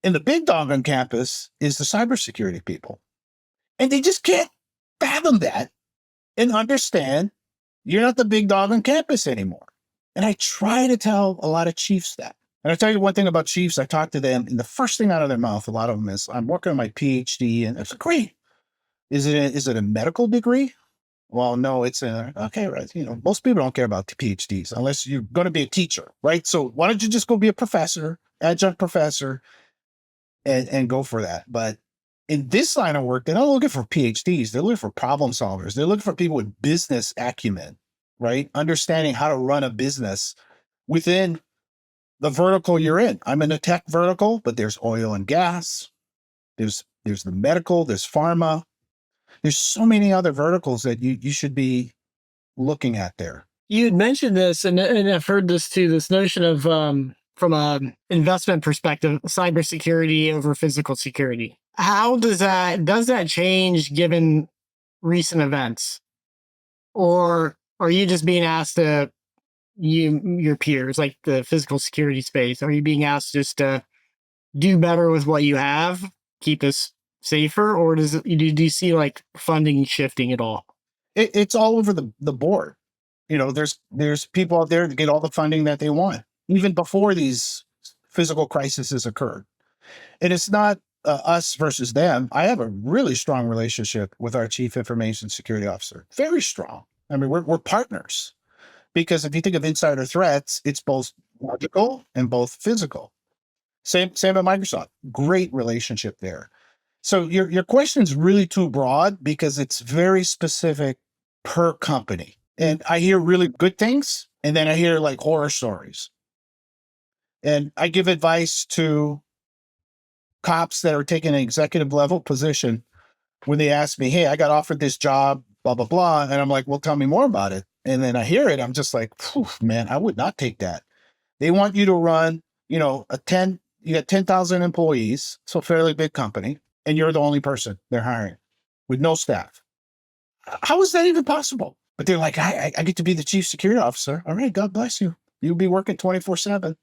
And the big dog on campus is the cybersecurity people. And they just can't fathom that and understand you're not the big dog on campus anymore. And I try to tell a lot of chiefs that. And I'll tell you one thing about chiefs. I talk to them, and the first thing out of their mouth, a lot of them is, I'm working on my PhD. And it's great. Is it a medical degree? Well, no, it's okay, right. Most people don't care about PhDs unless you're going to be a teacher, right? So why don't you just go be a professor, adjunct professor, and go for that? But in this line of work, they're not looking for PhDs. They're looking for problem solvers. They're looking for people with business acumen, right? Understanding how to run a business within the vertical you're in. I'm in the tech vertical, but there's oil and gas. There's the medical, there's pharma. There's so many other verticals that you should be looking at there. You had mentioned this, and I've heard this too, this notion of, from an investment perspective, cybersecurity over physical security. How does that change given recent events? Or are you just being asked to, your peers, like the physical security space, are you being asked just to do better with what you have, keep us safer, or do you see like funding shifting at all? It's all over the board. There's people out there that get all the funding that they want, even before these physical crises occurred. And it's not us versus them. I have a really strong relationship with our chief information security officer. Very strong. I mean, we're partners. Because if you think of insider threats, it's both logical and both physical. Same at Microsoft. Great relationship there. So your question is really too broad because it's very specific per company. And I hear really good things, and then I hear like horror stories. And I give advice to cops that are taking an executive level position when they ask me, hey, I got offered this job, blah, blah, blah. And I'm like, well, tell me more about it. And then I hear it. I'm just like, man, I would not take that. They want you to run, you got 10,000 employees, so fairly big company, and you're the only person they're hiring with no staff. How is that even possible? But they're like, I get to be the chief security officer. All right, God bless you. You'll be working 24/7.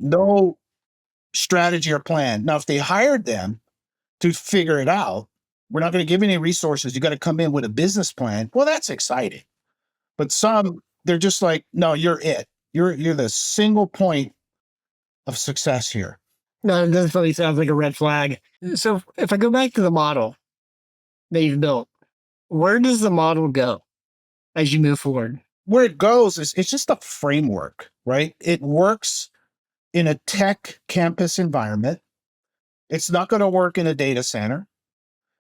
No strategy or plan. Now, if they hired them to figure it out, we're not going to give any resources. You got to come in with a business plan. Well, that's exciting. But some, they're just like, no, you're it. You're the single point of success here. No, it definitely sounds like a red flag. So if I go back to the model that you've built, where does the model go as you move forward? Where it goes is it's just a framework, right? It works in a tech campus environment. It's not going to work in a data center.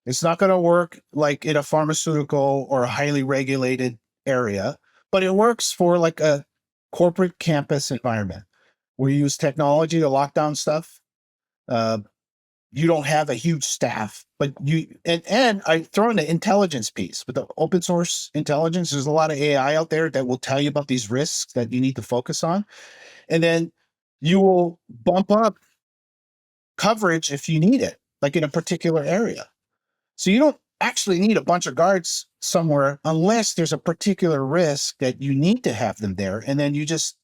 It's not going to work like in a pharmaceutical or a highly regulated area, but it works for like a corporate campus environment where you use technology to lock down stuff. Uh, you don't have a huge staff, but and I throw in the intelligence piece with the open source intelligence. There's a lot of AI out there that will tell you about these risks that you need to focus on. And then you will bump up coverage if you need it, like in a particular area. So you don't actually need a bunch of guards somewhere unless there's a particular risk that you need to have them there. And then you just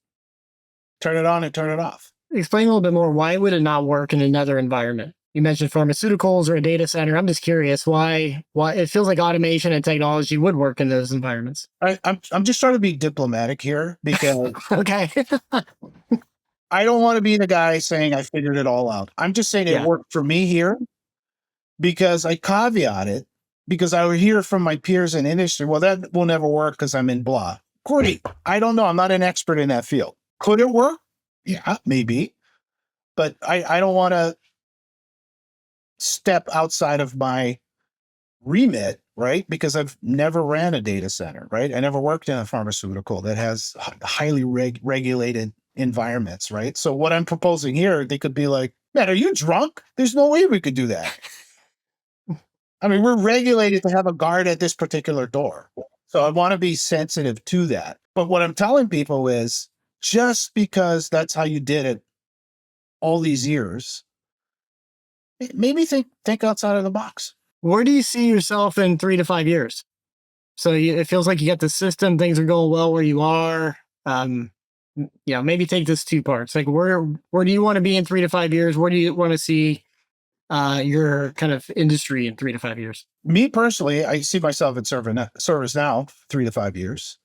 turn it on and turn it off. Explain a little bit more. Why would it not work in another environment? You mentioned pharmaceuticals or a data center. I'm just curious why it feels like automation and technology would work in those environments. I'm just trying to be diplomatic here because Okay. I don't want to be the guy saying I figured it all out. I'm just saying it Yeah. worked for me here because I caveat it because I would hear from my peers in industry, well, that will never work because I'm in blah. Great. I don't know. I'm not an expert in that field. Could it work? Yeah, maybe. But I don't want to step outside of my remit, right? Because I've never ran a data center, right? I never worked in a pharmaceutical that has highly regulated environments, right? So what I'm proposing here, they could be like, man, are you drunk? There's no way we could do that. I mean, we're regulated to have a guard at this particular door. So I want to be sensitive to that. But what I'm telling people is just because that's how you did it all these years, maybe think outside of the box. Where do you see yourself in 3 to 5 years? So it feels like you got the system, things are going well where you are. Maybe take this 2 parts. Like where do you want to be in 3 to 5 years? Where do you want to see your kind of industry in 3 to 5 years? Me personally, I see myself in ServiceNow 3 to 5 years.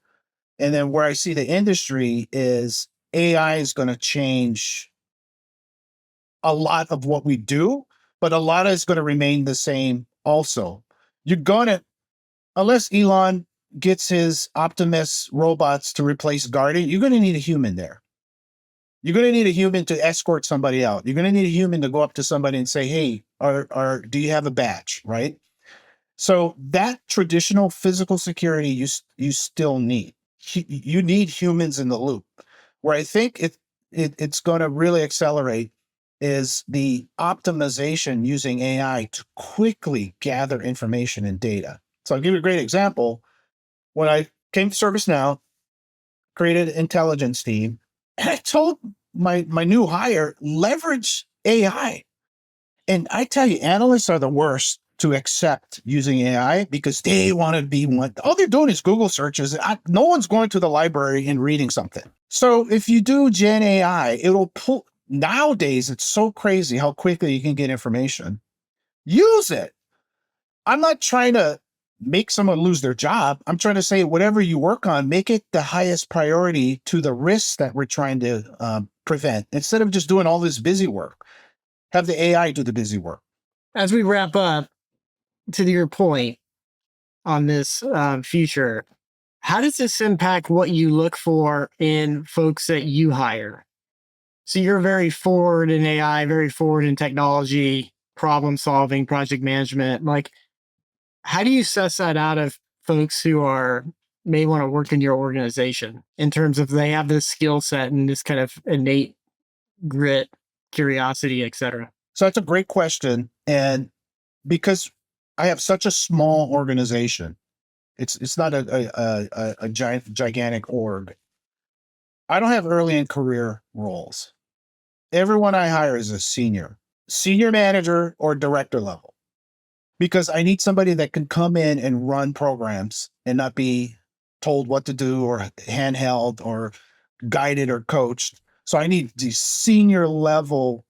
And then where I see the industry is AI is going to change a lot of what we do, but a lot is going to remain the same also. You're going to, unless Elon gets his Optimus robots to replace guarding, you're going to need a human there. You're going to need a human to escort somebody out. You're going to need a human to go up to somebody and say, hey, do you have a badge, right? So that traditional physical security you still need. You need humans in the loop. Where I think it's going to really accelerate is the optimization using AI to quickly gather information and data. So I'll give you a great example. When I came to ServiceNow, created an intelligence team, and I told my new hire, leverage AI. And I tell you, analysts are the worst to accept using AI because they want to be one. All they're doing is Google searches. No one's going to the library and reading something. So if you do Gen AI, it'll pull. Nowadays, it's so crazy how quickly you can get information. Use it. I'm not trying to make someone lose their job. I'm trying to say whatever you work on, make it the highest priority to the risks that we're trying to prevent instead of just doing all this busy work. Have the AI do the busy work. As we wrap up, to your point on this future, how does this impact what you look for in folks that you hire? So you're very forward in AI, very forward in technology, problem solving, project management. Like, how do you suss that out of folks who may want to work in your organization in terms of they have this skill set and this kind of innate grit, curiosity, etc.? So that's a great question. And because I have such a small organization, it's not a gigantic org. I don't have early in career roles. Everyone I hire is a senior manager or director level, because I need somebody that can come in and run programs and not be told what to do or handheld or guided or coached. So I need these senior level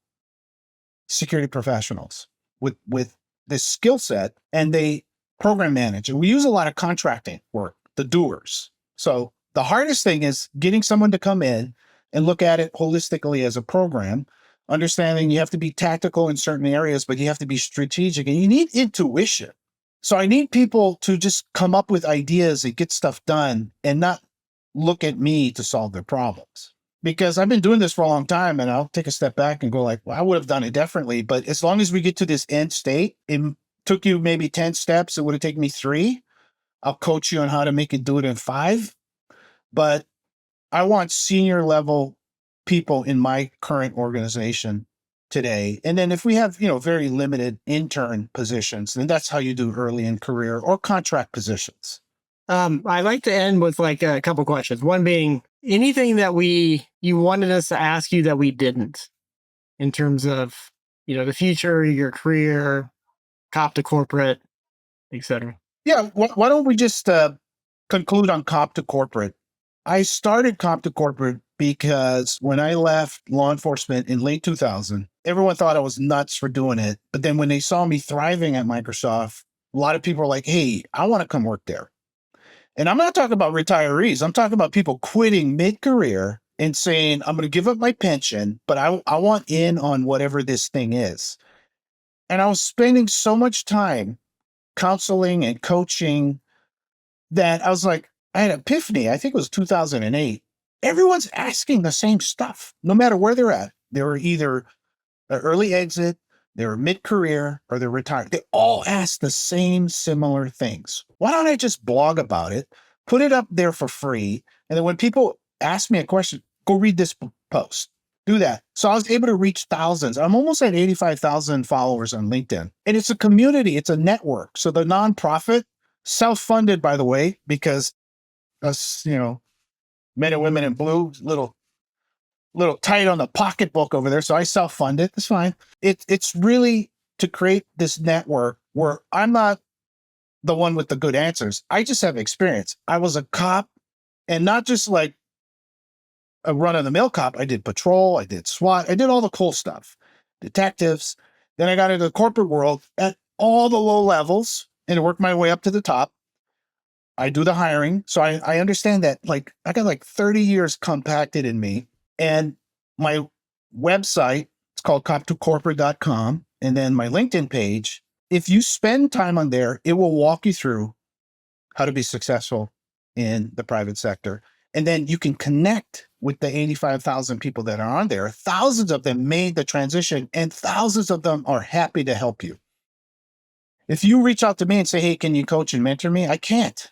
security professionals with this skill set, and they program manage. And we use a lot of contracting work, the doers. So the hardest thing is getting someone to come in and look at it holistically as a program, understanding you have to be tactical in certain areas, but you have to be strategic and you need intuition. So I need people to just come up with ideas and get stuff done and not look at me to solve their problems. Because I've been doing this for a long time, and I'll take a step back and go like, well, I would have done it differently. But as long as we get to this end state, took you maybe 10 steps, it would have taken me 3. I'll coach you on how to make it do it in 5. But I want senior level people in my current organization today. And then if we have, very limited intern positions, then that's how you do early in career or contract positions. I like to end with like a couple questions. One being anything that you wanted us to ask you that we didn't in terms of, the future, your career, cop to corporate, etc. Yeah. Why don't we just conclude on cop to corporate? I started cop to corporate because when I left law enforcement in late 2000, everyone thought I was nuts for doing it. But then when they saw me thriving at Microsoft, a lot of people were like, hey, I want to come work there. And I'm not talking about retirees. I'm talking about people quitting mid-career and saying, I'm going to give up my pension, but I want in on whatever this thing is. And I was spending so much time counseling and coaching that I was like, I had an epiphany. I think it was 2008. Everyone's asking the same stuff, no matter where they're at. They were either an early exit, they were mid-career, or they're retired. They all ask the same similar things. Why don't I just blog about it, put it up there for free, and then when people ask me a question, go read this post. Do that. So I was able to reach thousands. I'm almost at 85,000 followers on LinkedIn. And it's a community, it's a network. So the nonprofit, self-funded, by the way, because us, men and women in blue, little tight on the pocketbook over there. So I self-fund it. It's fine. It's really to create this network where I'm not the one with the good answers. I just have experience. I was a cop, and not just like a run-of-the-mill cop. I did patrol, I did SWAT, I did all the cool stuff, detectives. Then I got into the corporate world at all the low levels and worked my way up to the top. I do the hiring. So I understand that, like, I got like 30 years compacted in me. And my website, it's called cop2corporate.com. And then my LinkedIn page, if you spend time on there, it will walk you through how to be successful in the private sector. And then you can connect with the 85,000 people that are on there. Thousands of them made the transition, and thousands of them are happy to help you. If you reach out to me and say, hey, can you coach and mentor me? I can't.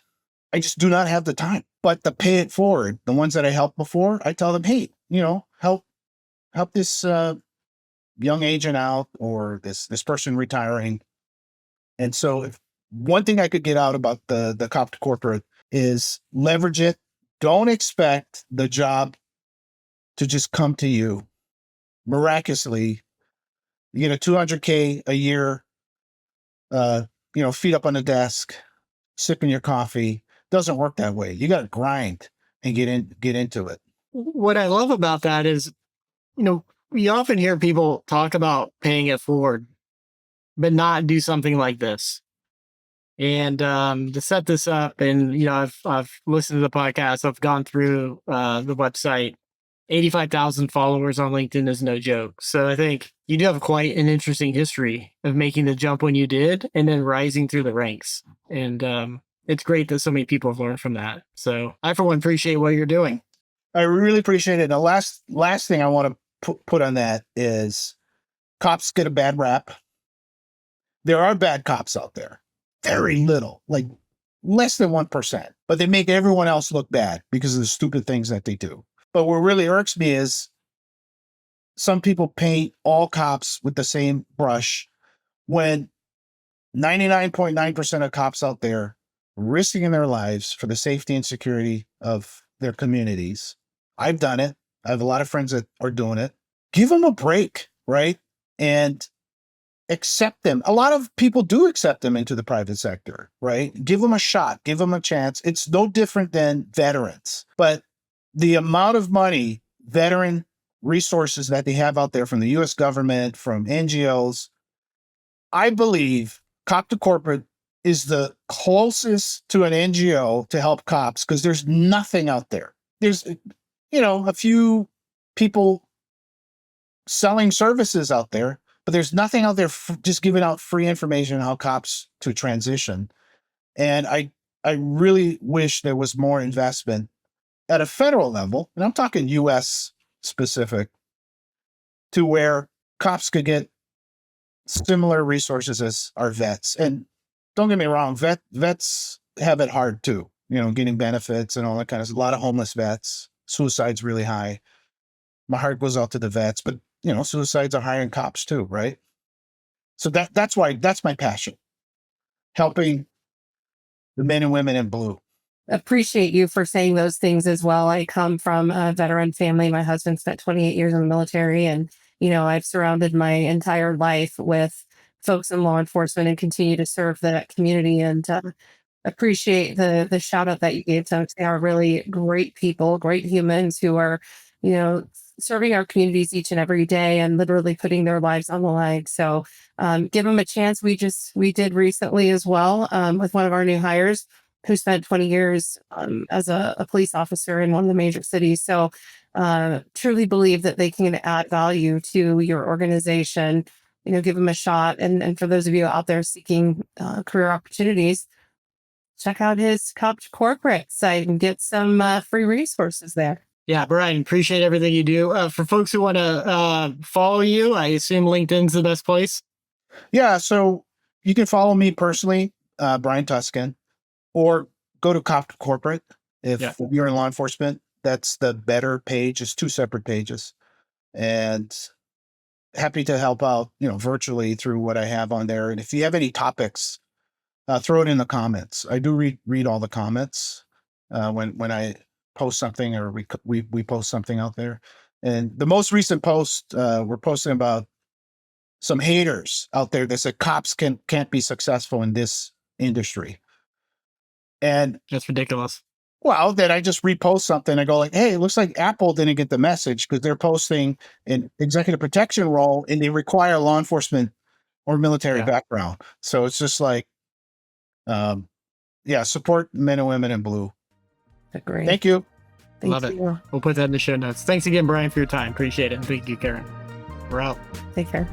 I just do not have the time. But to pay it forward, the ones that I helped before, I tell them, hey, help this young agent out, or this person retiring. And so if one thing I could get out about the cop to corporate is leverage it. Don't expect the job to just come to you miraculously. You get a $200K a year, feet up on the desk, sipping your coffee. Doesn't work that way. You got to grind and get into it. What I love about that is, we often hear people talk about paying it forward, but not do something like this. And to set this up, and I've listened to the podcast, I've gone through the website. 85,000 followers on LinkedIn is no joke. So I think you do have quite an interesting history of making the jump when you did, and then rising through the ranks. And it's great that so many people have learned from that. So I, for one, appreciate what you're doing. I really appreciate it. The last thing I want to put on that is cops get a bad rap. There are bad cops out there. Very little, like less than 1%, but they make everyone else look bad because of the stupid things that they do. But what really irks me is some people paint all cops with the same brush when 99.9% of cops out there risking their lives for the safety and security of their communities. I've done it. I have a lot of friends that are doing it. Give them a break, right? And accept them. A lot of people do accept them into the private sector, right? Give them a shot, give them a chance. It's no different than veterans. But the amount of money, veteran resources that they have out there from the US government, from NGOs, I believe Cop to Corporate is the closest to an NGO to help cops, because there's nothing out there. There's, a few people selling services out there, but there's nothing out there just giving out free information on how cops to transition. And I really wish there was more investment at a federal level, and I'm talking US specific, to where cops could get similar resources as our vets. And don't get me wrong, vets have it hard too, getting benefits and all that kind of, a lot of homeless vets, suicide's really high. My heart goes out to the vets, but suicides are higher in cops too, right? So that's my passion, helping the men and women in blue. Appreciate you for saying those things as well. I come from a veteran family. My husband spent 28 years in the military, and I've surrounded my entire life with folks in law enforcement and continue to serve that community. And appreciate the shout out that you gave to them. They are really great people, great humans who are, serving our communities each and every day and literally putting their lives on the line. So give them a chance. We did recently as well with one of our new hires who spent 20 years as a police officer in one of the major cities. So truly believe that they can add value to your organization, give them a shot. And for those of you out there seeking career opportunities, check out his corporate site and get some free resources there. Yeah, Brian, appreciate everything you do. For folks who want to follow you, I assume LinkedIn's the best place. Yeah, so you can follow me personally, Brian Tuskan, or go to Cop Corporate if you're in law enforcement. That's the better page. It's 2 separate pages, and happy to help out, virtually through what I have on there. And if you have any topics, throw it in the comments. I do read all the comments when I post something or we post something out there. And the most recent post, we're posting about some haters out there that said cops can't be successful in this industry. And that's ridiculous. Well, then I just repost something. I go like, hey, it looks like Apple didn't get the message because they're posting an executive protection role and they require law enforcement or military background. So it's just like, support men and women in blue. Agree. Thank you. Love it. We'll put that in the show notes. Thanks again, Brian, for your time. Appreciate it. And thank you, Karen. We're out. Take care.